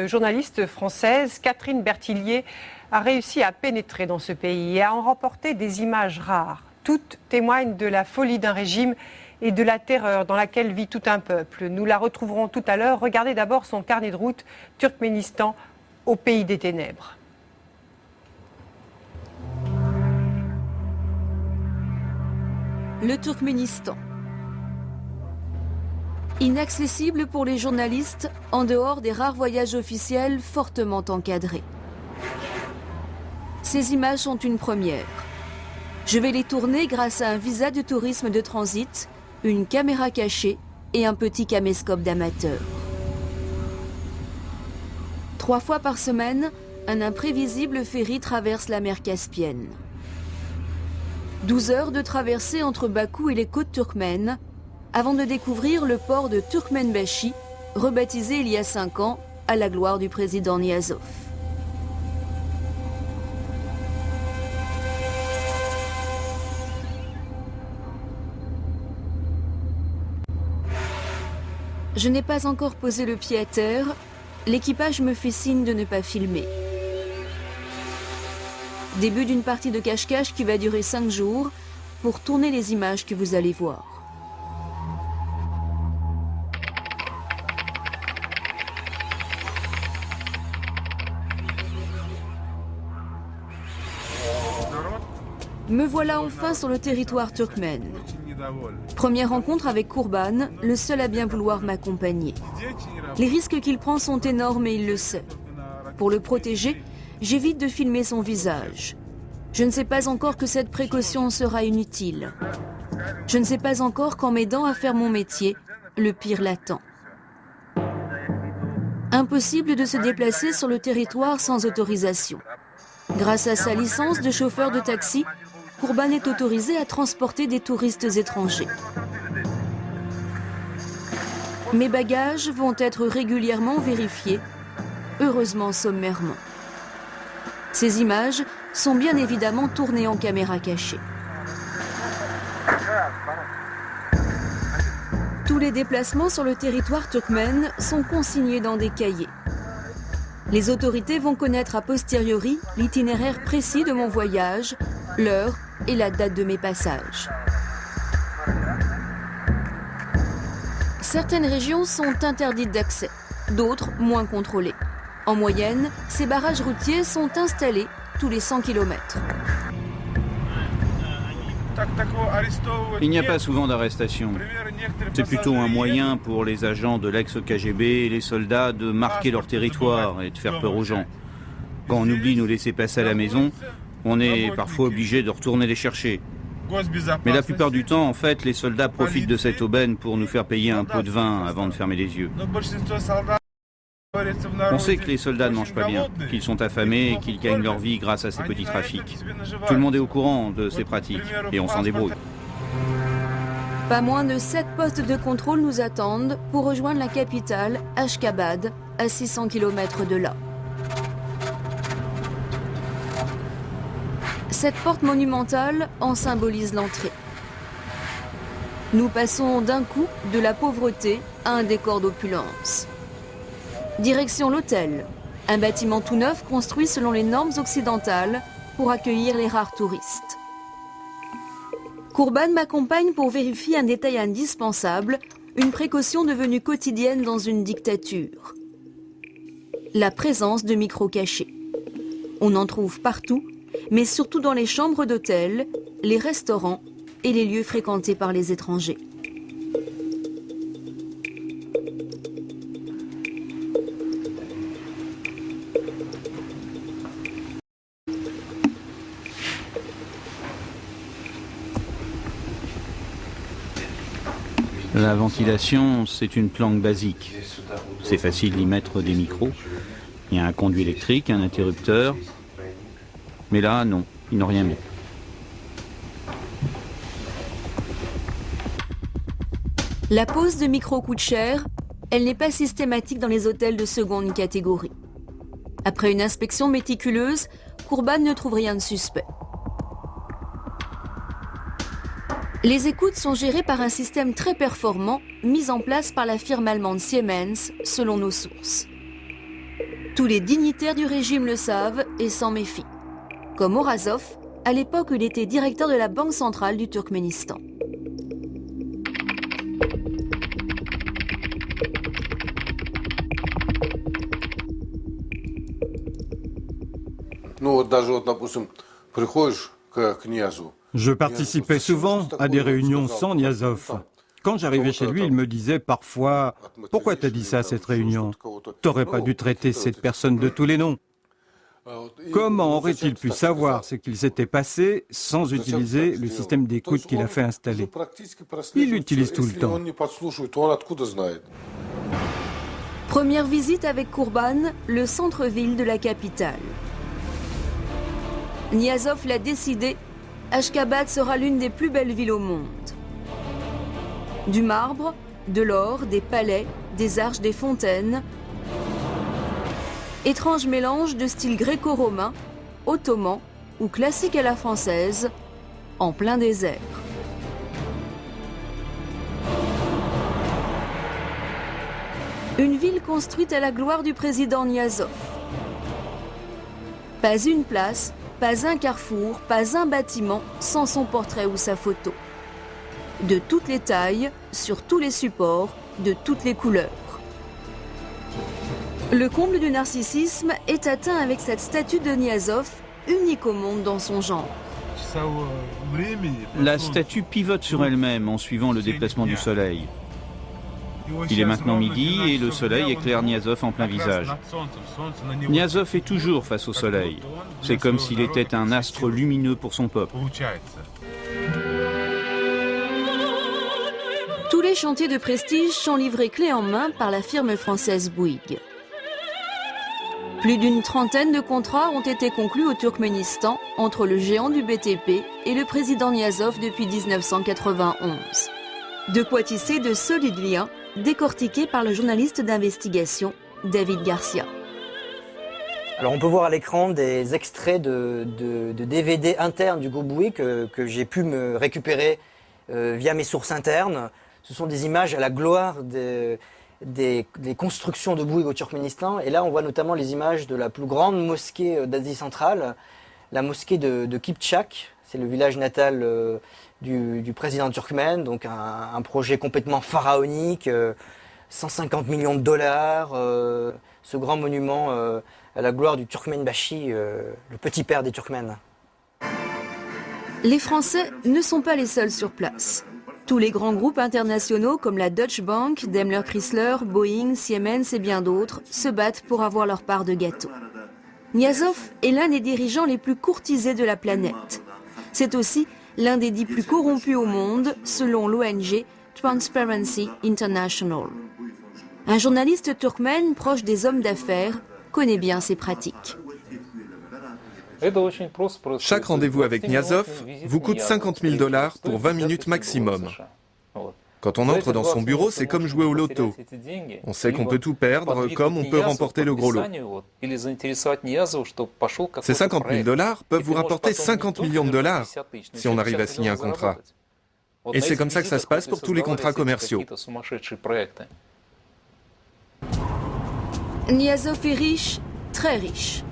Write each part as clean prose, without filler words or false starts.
Journaliste française, Catherine Berthillier a réussi à pénétrer dans ce pays et à en remporter des images rares. Toutes témoignent de la folie d'un régime et de la terreur dans laquelle vit tout un peuple. Nous la retrouverons tout à l'heure. Regardez d'abord son carnet de route, Turkménistan, au pays des ténèbres. Le Turkménistan. Inaccessible pour les journalistes, en dehors des rares voyages officiels fortement encadrés. Ces images sont une première. Je vais les tourner grâce à un visa de tourisme de transit, une caméra cachée et un petit caméscope d'amateur. 3 fois par semaine, un imprévisible ferry traverse la mer Caspienne. 12 heures de traversée entre Bakou et les côtes turkmènes, avant de découvrir le port de Turkmenbashi, rebaptisé il y a 5 ans à la gloire du président Niyazov. Je n'ai pas encore posé le pied à terre, l'équipage me fait signe de ne pas filmer. Début d'une partie de cache-cache qui va durer 5 jours pour tourner les images que vous allez voir. Me voilà enfin sur le territoire turkmène. Première rencontre avec Kurban, le seul à bien vouloir m'accompagner. Les risques qu'il prend sont énormes et il le sait. Pour le protéger, j'évite de filmer son visage. Je ne sais pas encore que cette précaution sera inutile. Je ne sais pas encore qu'en m'aidant à faire mon métier, le pire l'attend. Impossible de se déplacer sur le territoire sans autorisation. Grâce à sa licence de chauffeur de taxi, Kurban est autorisé à transporter des touristes étrangers. Mes bagages vont être régulièrement vérifiés, heureusement sommairement. Ces images sont bien évidemment tournées en caméra cachée. Tous les déplacements sur le territoire turkmène sont consignés dans des cahiers. Les autorités vont connaître a posteriori l'itinéraire précis de mon voyage, l'heure et la date de mes passages. Certaines régions sont interdites d'accès, d'autres moins contrôlées. En moyenne, ces barrages routiers sont installés tous les 100 km. Il n'y a pas souvent d'arrestation. C'est plutôt un moyen pour les agents de l'ex-KGB et les soldats de marquer leur territoire et de faire peur aux gens. Quand on oublie nous laisser passer à la maison, on est parfois obligé de retourner les chercher. Mais la plupart du temps, en fait, les soldats profitent de cette aubaine pour nous faire payer un pot de vin avant de fermer les yeux. On sait que les soldats ne mangent pas bien, qu'ils sont affamés et qu'ils gagnent leur vie grâce à ces petits trafics. Tout le monde est au courant de ces pratiques et on s'en débrouille. Pas moins de 7 postes de contrôle nous attendent pour rejoindre la capitale, Ashkabad, à 600 km de là. Cette porte monumentale en symbolise l'entrée. Nous passons d'un coup de la pauvreté à un décor d'opulence. Direction l'hôtel, un bâtiment tout neuf construit selon les normes occidentales pour accueillir les rares touristes. Kurban m'accompagne pour vérifier un détail indispensable, une précaution devenue quotidienne dans une dictature. La présence de micros cachés. On en trouve partout, mais surtout dans les chambres d'hôtel, les restaurants et les lieux fréquentés par les étrangers. La ventilation, c'est une planque basique. C'est facile d'y mettre des micros. Il y a un conduit électrique, un interrupteur. Mais là, non, ils n'ont rien mis. La pose de micro coûte cher. Elle n'est pas systématique dans les hôtels de seconde catégorie. Après une inspection méticuleuse, Kurban ne trouve rien de suspect. Les écoutes sont gérées par un système très performant mis en place par la firme allemande Siemens, selon nos sources. Tous les dignitaires du régime le savent et s'en méfient. Comme Orazov, à l'époque où il était directeur de la Banque centrale du Turkménistan. Je participais souvent à des réunions sans Niazov. Quand j'arrivais chez lui, il me disait parfois « Pourquoi t'as dit ça à cette réunion? T'aurais pas dû traiter cette personne de tous les noms. » Comment aurait-il pu savoir ce qu'il s'était passé sans utiliser le système d'écoute qu'il a fait installer? Il l'utilise tout le temps. Première visite avec Kourban, le centre-ville de la capitale. Niazov l'a décidé, Ashgabat sera l'une des plus belles villes au monde. Du marbre, de l'or, des palais, des arches, des fontaines. Étrange mélange de style gréco-romain, ottoman ou classique à la française, en plein désert. Une ville construite à la gloire du président Niazov. Pas une place, pas un carrefour, pas un bâtiment sans son portrait ou sa photo. De toutes les tailles, sur tous les supports, de toutes les couleurs. Le comble du narcissisme est atteint avec cette statue de Niazov, unique au monde dans son genre. La statue pivote sur elle-même en suivant le déplacement du soleil. Il est maintenant midi et le soleil éclaire Niazov en plein visage. Niazov est toujours face au soleil. C'est comme s'il était un astre lumineux pour son peuple. Tous les chantiers de prestige sont livrés clé en main par la firme française Bouygues. Plus d'une trentaine de contrats ont été conclus au Turkménistan entre le géant du BTP et le président Niazov depuis 1991. De quoi tisser de solides liens, décortiqués par le journaliste d'investigation David Garcia. Alors on peut voir à l'écran des extraits de DVD internes du groupe Bouygues que j'ai pu me récupérer via mes sources internes. Ce sont des images à la gloire des constructions de Bouygues au Turkménistan. Et là, on voit notamment les images de la plus grande mosquée d'Asie centrale, la mosquée de Kipchak. C'est le village natal du président turkmène, donc un projet complètement pharaonique, 150 millions de dollars, ce grand monument à la gloire du Turkmenbashi, le petit père des Turkmènes. Les Français ne sont pas les seuls sur place. Tous les grands groupes internationaux comme la Deutsche Bank, Daimler Chrysler, Boeing, Siemens et bien d'autres se battent pour avoir leur part de gâteau. Niazov est l'un des dirigeants les plus courtisés de la planète. C'est aussi l'un des 10 plus corrompus au monde, selon l'ONG Transparency International. Un journaliste turkmène proche des hommes d'affaires connaît bien ces pratiques. Chaque rendez-vous avec Niazov vous coûte 50 000 $ pour 20 minutes maximum. Quand on entre dans son bureau, c'est comme jouer au loto. On sait qu'on peut tout perdre, comme on peut remporter le gros lot. Ces 50 000 $ peuvent vous rapporter 50 millions de dollars si on arrive à signer un contrat. Et c'est comme ça que ça se passe pour tous les contrats commerciaux. Niazov est riche, très riche.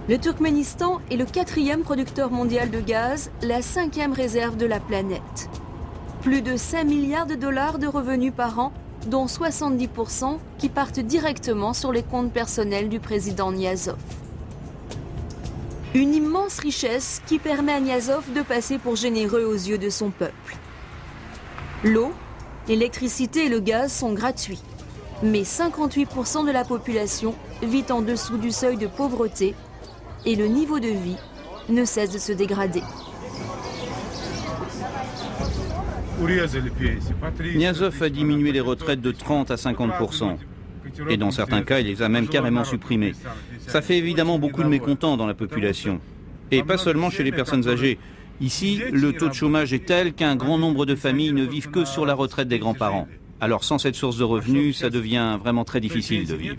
Le Turkménistan est le 4e producteur mondial de gaz, la 5e réserve de la planète. Plus de 5 milliards de dollars de revenus par an, dont 70% qui partent directement sur les comptes personnels du président Niazov. Une immense richesse qui permet à Niazov de passer pour généreux aux yeux de son peuple. L'eau, l'électricité et le gaz sont gratuits. Mais 58% de la population vit en dessous du seuil de pauvreté et le niveau de vie ne cesse de se dégrader. Niazov a diminué les retraites de 30 à 50%. Et dans certains cas, il les a même carrément supprimées. Ça fait évidemment beaucoup de mécontents dans la population. Et pas seulement chez les personnes âgées. Ici, le taux de chômage est tel qu'un grand nombre de familles ne vivent que sur la retraite des grands-parents. Alors sans cette source de revenus, ça devient vraiment très difficile de vivre.